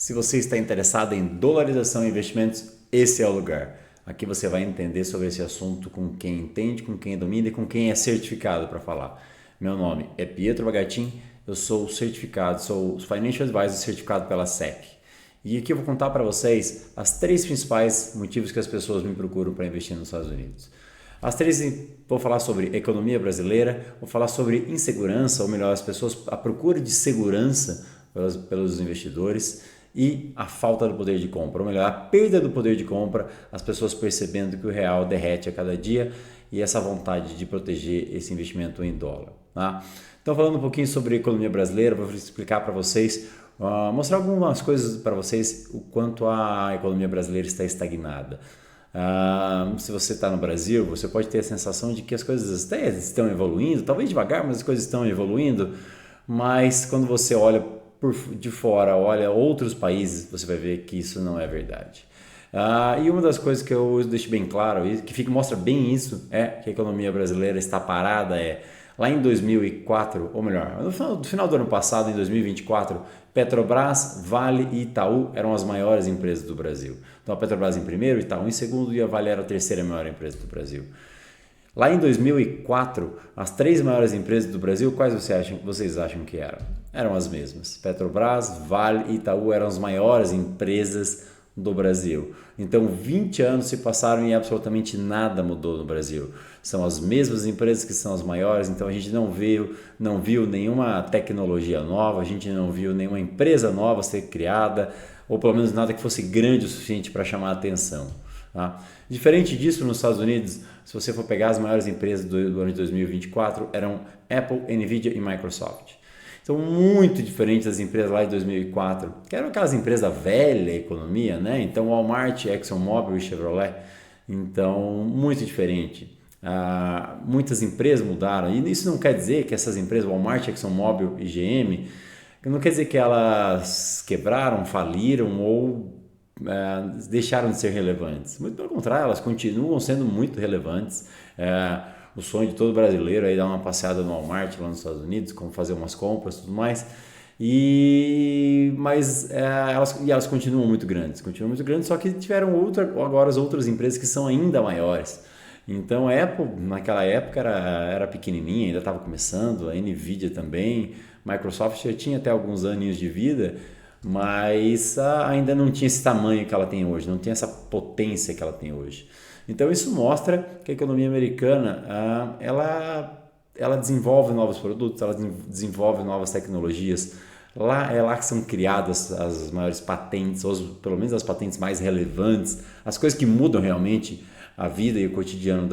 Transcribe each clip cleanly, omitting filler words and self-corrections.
Se você está interessado em dolarização e investimentos, esse é o lugar. Aqui você vai entender sobre esse assunto com quem entende, com quem domina e com quem é certificado para falar. Meu nome é Pietro Bagatin, eu sou certificado, sou Financial Advisor certificado pela SEC. E aqui eu vou contar para vocês as três principais motivos que as pessoas me procuram para investir nos Estados Unidos. As três, vou falar sobre economia brasileira, vou falar sobre insegurança, ou melhor, as pessoas, a procura de segurança pelos investidores e a falta do poder de compra, ou melhor, a perda do poder de compra, as pessoas percebendo que o real derrete a cada dia e essa vontade de proteger esse investimento em dólar. Tá? Então, falando um pouquinho sobre a economia brasileira, vou explicar para vocês, mostrar algumas coisas para vocês, o quanto a economia brasileira está estagnada. Se você está no Brasil, você pode ter a sensação de que as coisas até estão evoluindo, talvez devagar, mas as coisas estão evoluindo, mas quando você olha de fora, olha outros países, você vai ver que isso não é verdade. E uma das coisas que eu deixo bem claro, e que mostra bem isso, é que a economia brasileira está parada, lá em 2004, ou melhor, no final do ano passado, em 2024, Petrobras, Vale e Itaú eram as maiores empresas do Brasil. Então a Petrobras em primeiro, Itaú em segundo e a Vale era a terceira maior empresa do Brasil. Lá em 2004, as três maiores empresas do Brasil, quais vocês acham que eram? Eram as mesmas. Petrobras, Vale e Itaú eram as maiores empresas do Brasil. Então 20 anos se passaram e absolutamente nada mudou no Brasil. São as mesmas empresas que são as maiores, então a gente não viu nenhuma tecnologia nova, a gente não viu nenhuma empresa nova ser criada, ou pelo menos nada que fosse grande o suficiente para chamar a atenção. Tá? Diferente disso, nos Estados Unidos, se você for pegar as maiores empresas do ano de 2024, eram Apple, Nvidia e Microsoft. Então, muito diferentes das empresas lá de 2004, que eram aquelas empresas velha economia, né? Então, Walmart, ExxonMobil e Chevrolet. Então, muito diferente. Muitas empresas mudaram, e isso não quer dizer que essas empresas, Walmart, ExxonMobil e GM, não quer dizer que elas quebraram, faliram ou deixaram de ser relevantes. Muito pelo contrário, elas continuam sendo muito relevantes. O sonho de todo brasileiro é dar uma passeada no Walmart lá nos Estados Unidos, como fazer umas compras e tudo mais. Mas elas continuam muito grandes, só que tiveram agora as outras empresas que são ainda maiores. Então a Apple naquela época era pequenininha, ainda estava começando, a Nvidia também, Microsoft já tinha até alguns aninhos de vida, mas ainda não tinha esse tamanho que ela tem hoje, não tinha essa potência que ela tem hoje. Então isso mostra que a economia americana ela desenvolve novos produtos, ela desenvolve novas tecnologias. É lá que são criadas as maiores patentes, ou pelo menos as patentes mais relevantes, as coisas que mudam realmente a vida e o cotidiano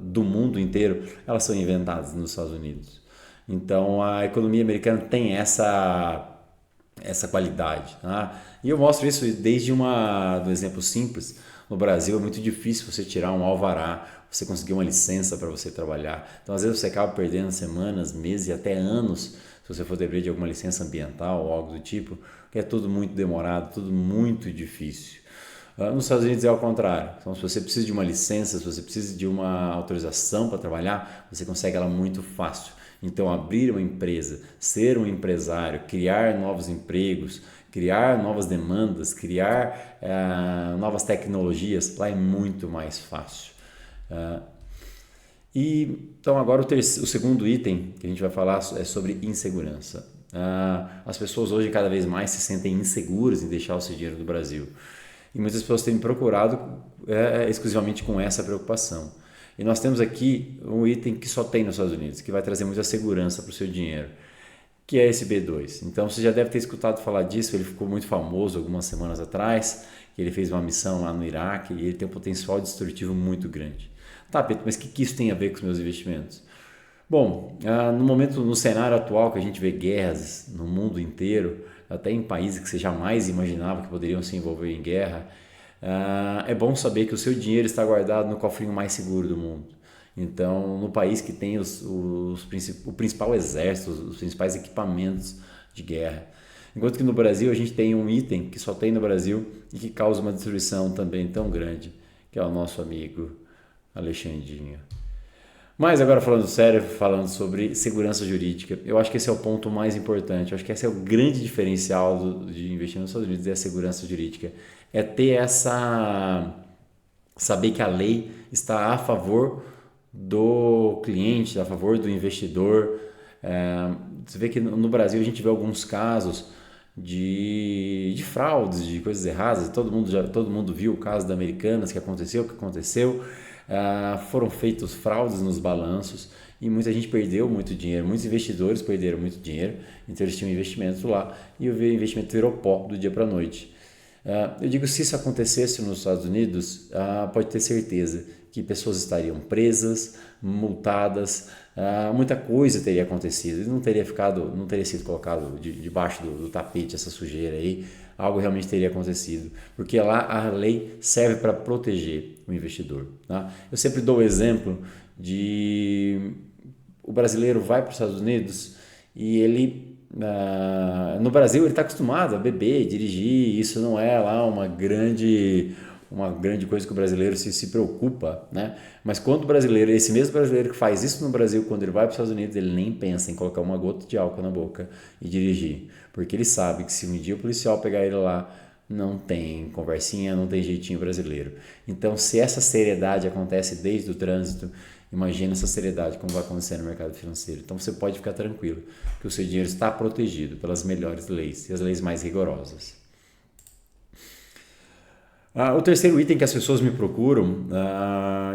do mundo inteiro, elas são inventadas nos Estados Unidos. Então a economia americana tem essa qualidade. Tá? E eu mostro isso desde do exemplo simples. No Brasil é muito difícil você tirar um alvará, você conseguir uma licença para você trabalhar. Então às vezes você acaba perdendo semanas, meses e até anos se você for depender de alguma licença ambiental ou algo do tipo, que é tudo muito demorado, tudo muito difícil. Nos Estados Unidos é ao contrário. Então se você precisa de uma licença, se você precisa de uma autorização para trabalhar, você consegue ela muito fácil. Então, abrir uma empresa, ser um empresário, criar novos empregos, criar novas demandas, criar novas tecnologias, lá é muito mais fácil. Então, agora o segundo item que a gente vai falar é sobre insegurança. As pessoas hoje cada vez mais se sentem inseguras em deixar o seu dinheiro no Brasil. E muitas pessoas têm me procurado exclusivamente com essa preocupação. E nós temos aqui um item que só tem nos Estados Unidos, que vai trazer muita segurança para o seu dinheiro, que é esse B2. Então você já deve ter escutado falar disso, ele ficou muito famoso algumas semanas atrás, que ele fez uma missão lá no Iraque e ele tem um potencial destrutivo muito grande. Tá, Pedro, mas o que isso tem a ver com os meus investimentos? Bom, no cenário atual que a gente vê guerras no mundo inteiro, até em países que você jamais imaginava que poderiam se envolver em guerra, é bom saber que o seu dinheiro está guardado no cofrinho mais seguro do mundo. Então, no país que tem o principal exército, os principais equipamentos de guerra. Enquanto que no Brasil a gente tem um item que só tem no Brasil e que causa uma destruição também tão grande, que é o nosso amigo Alexandrinho. Mas agora falando sério, falando sobre segurança jurídica, eu acho que esse é o ponto mais importante. Eu acho que esse é o grande diferencial de investir nos Estados Unidos, é a segurança jurídica. É ter essa... saber que a lei está a favor do cliente, a favor do investidor. Você vê que no Brasil a gente vê alguns casos de fraudes, de coisas erradas. Todo mundo viu o caso da Americanas, o que aconteceu. Foram feitos fraudes nos balanços e muita gente perdeu muito dinheiro, muitos investidores perderam muito dinheiro, então eles tinham investimentos lá e o investimento virou pó do dia para a noite. Eu digo, se isso acontecesse nos Estados Unidos, pode ter certeza que pessoas estariam presas, multadas, muita coisa teria acontecido, não teria sido colocado debaixo do tapete essa sujeira aí, algo realmente teria acontecido, porque lá a lei serve para proteger o investidor. Tá? Eu sempre dou o exemplo de o brasileiro vai para os Estados Unidos e ele no Brasil ele está acostumado a beber, dirigir, isso não é lá uma grande coisa que o brasileiro se preocupa, né? Mas quando o brasileiro, esse mesmo brasileiro que faz isso no Brasil, quando ele vai para os Estados Unidos, ele nem pensa em colocar uma gota de álcool na boca e dirigir, porque ele sabe que se um dia o policial pegar ele lá, não tem conversinha, não tem jeitinho brasileiro. Então, se essa seriedade acontece desde o trânsito, imagina essa seriedade como vai acontecer no mercado financeiro. Então, você pode ficar tranquilo que o seu dinheiro está protegido pelas melhores leis e as leis mais rigorosas. O terceiro item que as pessoas me procuram,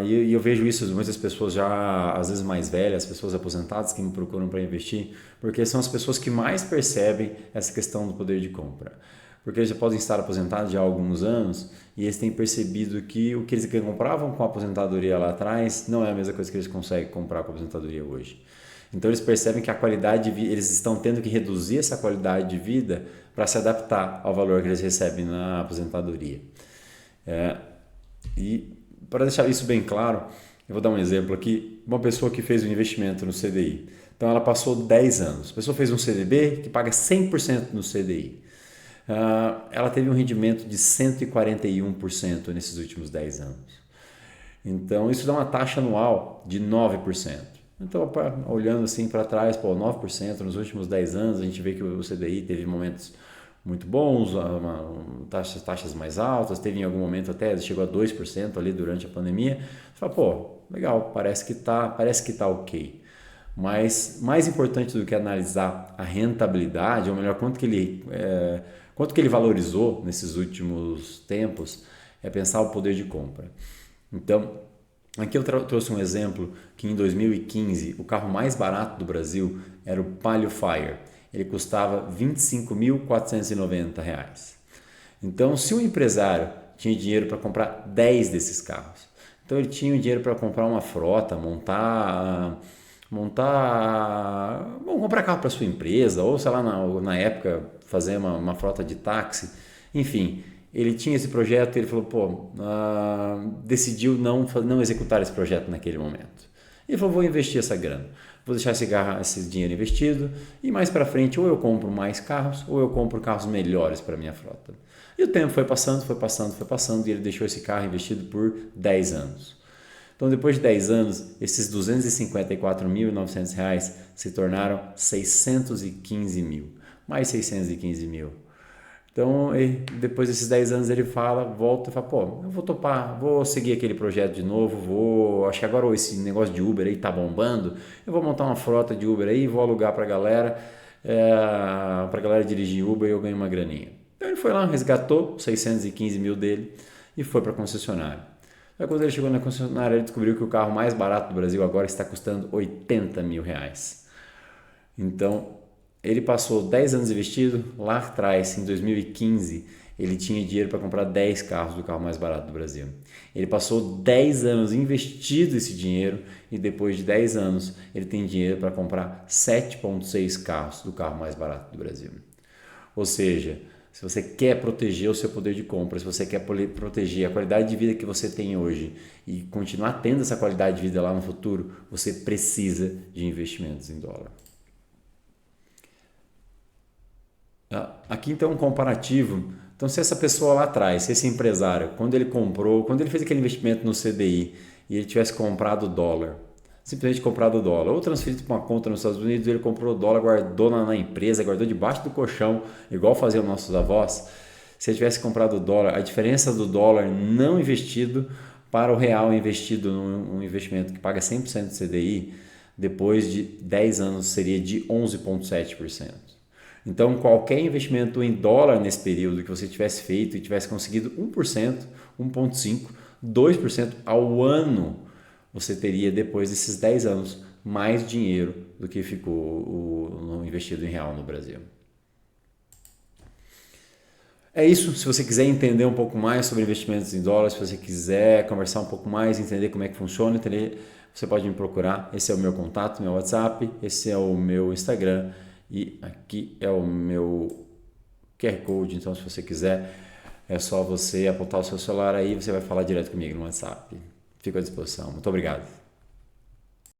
e eu vejo isso de muitas pessoas já, às vezes mais velhas, pessoas aposentadas que me procuram para investir, porque são as pessoas que mais percebem essa questão do poder de compra. Porque eles já podem estar aposentados já há alguns anos e eles têm percebido que o que eles compravam com a aposentadoria lá atrás não é a mesma coisa que eles conseguem comprar com a aposentadoria hoje. Então eles percebem que a qualidade de vida, eles estão tendo que reduzir essa qualidade de vida para se adaptar ao valor que eles recebem na aposentadoria. E para deixar isso bem claro, eu vou dar um exemplo aqui. Uma pessoa que fez um investimento no CDI. Então ela passou 10 anos. A pessoa fez um CDB que paga 100% no CDI. Ela teve um rendimento de 141% nesses últimos 10 anos. Então isso dá uma taxa anual de 9%. Então, olhando assim para trás, 9% nos últimos 10 anos, a gente vê que o CDI teve momentos muito bons, taxas mais altas, teve em algum momento até, chegou a 2% ali durante a pandemia. Você fala, legal, parece que tá ok. Mas mais importante do que analisar a rentabilidade, ou melhor, quanto que ele valorizou nesses últimos tempos, é pensar o poder de compra. Então, aqui eu trouxe um exemplo que em 2015 o carro mais barato do Brasil era o Palio Fire. Ele custava R$ 25.490. Então, se um empresário tinha dinheiro para comprar 10 desses carros, então ele tinha o dinheiro para comprar uma frota, comprar carro para sua empresa, ou sei lá, na época fazer uma frota de táxi, enfim, ele tinha esse projeto e ele falou, decidiu não executar esse projeto naquele momento. Ele falou, vou investir essa grana, vou deixar esse dinheiro investido e mais para frente ou eu compro mais carros ou eu compro carros melhores para minha frota. E o tempo foi passando e ele deixou esse carro investido por 10 anos. Então, depois de 10 anos, esses R$ 254.900 se tornaram 615 mil, mais 615 mil. Então, depois desses 10 anos ele volta e fala, eu vou topar, vou seguir aquele projeto de novo, acho que agora esse negócio de Uber aí tá bombando, eu vou montar uma frota de Uber aí, vou alugar pra galera dirigir Uber e eu ganho uma graninha. Então ele foi lá, resgatou 615 mil dele e foi para a concessionária. Aí quando ele chegou na concessionária, ele descobriu que o carro mais barato do Brasil agora está custando R$ 80 mil. Então, ele passou 10 anos investido, lá atrás, em 2015, ele tinha dinheiro para comprar 10 carros do carro mais barato do Brasil. Ele passou 10 anos investido esse dinheiro e depois de 10 anos ele tem dinheiro para comprar 7,6 carros do carro mais barato do Brasil. Ou seja, se você quer proteger o seu poder de compra, se você quer proteger a qualidade de vida que você tem hoje e continuar tendo essa qualidade de vida lá no futuro, você precisa de investimentos em dólar. Aqui então um comparativo. Então, se essa pessoa lá atrás, se esse empresário, quando ele fez aquele investimento no CDI e ele tivesse comprado dólar, simplesmente comprado o dólar, ou transferido para uma conta nos Estados Unidos, ele comprou o dólar, guardou na empresa, guardou debaixo do colchão, igual faziam nossos avós. Se ele tivesse comprado o dólar, a diferença do dólar não investido para o real investido num investimento que paga 100% de CDI, depois de 10 anos seria de 11,7%. Então, qualquer investimento em dólar nesse período que você tivesse feito e tivesse conseguido 1%, 1,5%, 2% ao ano, você teria, depois desses 10 anos, mais dinheiro do que ficou investido em real no Brasil. É isso. Se você quiser entender um pouco mais sobre investimentos em dólares, se você quiser conversar um pouco mais, entender como é que funciona, você pode me procurar. Esse é o meu contato, meu WhatsApp, esse é o meu Instagram e aqui é o meu QR Code. Então, se você quiser, é só você apontar o seu celular aí e você vai falar direto comigo no WhatsApp. Fico à disposição. Muito obrigado.